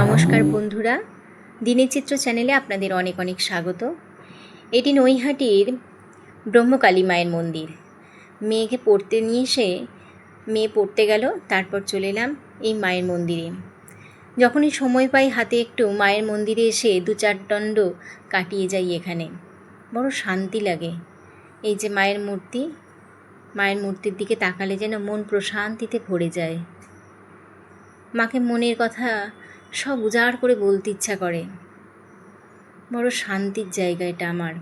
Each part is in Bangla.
নমস্কার বন্ধুরা, দিনের চিত্র চ্যানেলে আপনাদের অনেক অনেক স্বাগত। এটি নৈহাটির ব্রহ্মকালী মায়ের মন্দির। মেয়েকে পড়তে নিয়ে এসে মেয়ে পড়তে গেল, তারপর চলে এলাম এই মায়ের মন্দিরে। যখনই সময় পাই হাতে একটু মায়ের মন্দিরে এসে দু চার দণ্ড কাটিয়ে যাই। এখানে বড় শান্তি লাগে। এই যে মায়ের মূর্তি, মায়ের মূর্তির দিকে তাকালে যেন মন প্রশান্তিতে ভরে যায়। মাকে মনের কথা সব উজাড় করে বলতে ইচ্ছা করে। বড় শান্তির জায়গা এটা আমার।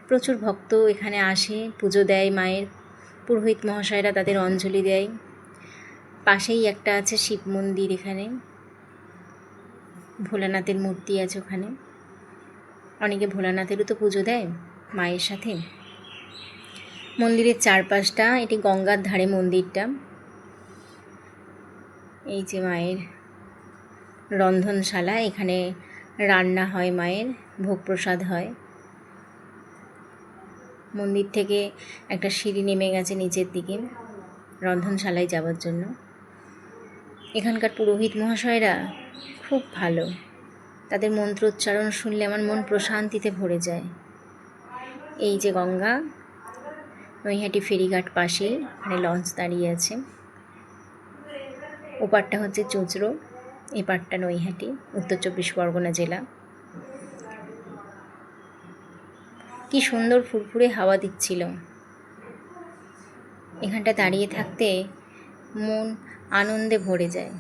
প্রচুর ভক্ত এখানে আসে, পুজো দেয় মায়ের। পুরোহিত মহাশয়রা তাদের অঞ্জলি দেয়। পাশেই একটা আছে শিব মন্দির, এখানে ভোলানাথের মূর্তি আছে ওখানে। অনেকে ভোলানাথেরও তো পুজো দেয় মায়ের সাথে। মন্দিরের চারপাশটা, এটি গঙ্গার ধারে মন্দিরটা। এই যে মায়ের রন্ধনশালা, এখানে রান্না হয়, মায়ের ভোগ প্রসাদ হয়। মন্দির থেকে একটা সিঁড়ি নেমে গেছে নিচের দিকে রন্ধনশালায় যাওয়ার জন্য। এখানকার পুরোহিত মহাশয়রা খুব ভালো। তাদের মন্ত্রোচ্চারণ শুনলে আমার মন প্রশান্তিতে ভরে যায়। এই যে গঙ্গা, নৈহাটি ফেরিঘাট পাশেই, এখানে লঞ্চ দাঁড়িয়ে আছে। ওপারটা হচ্ছে চুঁচড়ো, এপারটা নৈহাটি, উত্তর 24 পরগনা জেলা। কি সুন্দর ফুরফুরে হাওয়া দিচ্ছিল। এখানটা দাঁড়িয়ে থাকতে মন আনন্দে ভরে যায়।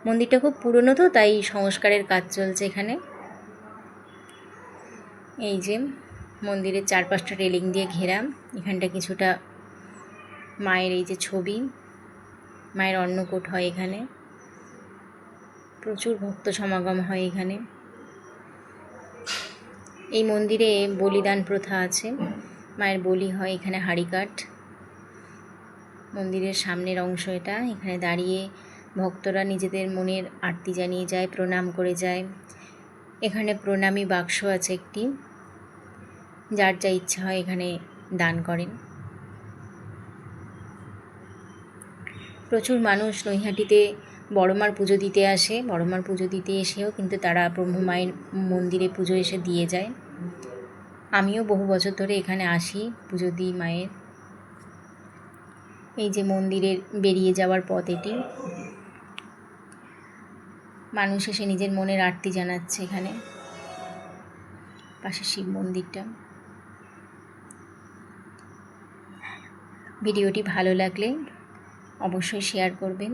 মন্দিরটা খুব পুরনো তো, তাই সংস্কারের কাজ চলছে এখানে। এই যে মন্দিরের চারপাশটা রেলিং দিয়ে ঘেরা। এখানটা কিছুটা মায়ের এই যে ছবি, মায়ের অন্নকূট হয় এখানে। প্রচুর ভক্ত সমাগম হয় এখানে। এই মন্দিরে বলিদান প্রথা আছে, মায়ের বলি হয় এখানে হাড়িকাঠ। মন্দিরের সামনের অংশ এটা। এখানে দাঁড়িয়ে ভক্তরা নিজেদের মনের আরতি জানিয়ে যায়, প্রণাম করে যায়। এখানে প্রণামী বাক্স আছে একটি, যার যা ইচ্ছা হয় এখানে দান করেন। প্রচুর মানুষ নৈহাটিতে বড়মার পুজো দিতে আসে। বড়মার পুজো দিতে এসেও কিন্তু তারা ব্রহ্মমায়ের মন্দিরে পুজো এসে দিয়ে যায়। আমিও বহু বছর ধরে এখানে আসি, পুজো দিই মায়ের। এই যে মন্দিরের বেরিয়ে যাওয়ার পথ এটি। মানুষ এসে নিজের মনের আরতি জানাচ্ছে এখানে। পাশে শিব মন্দিরটা। ভিডিওটি ভালো লাগলে অবশ্যই শেয়ার করবেন।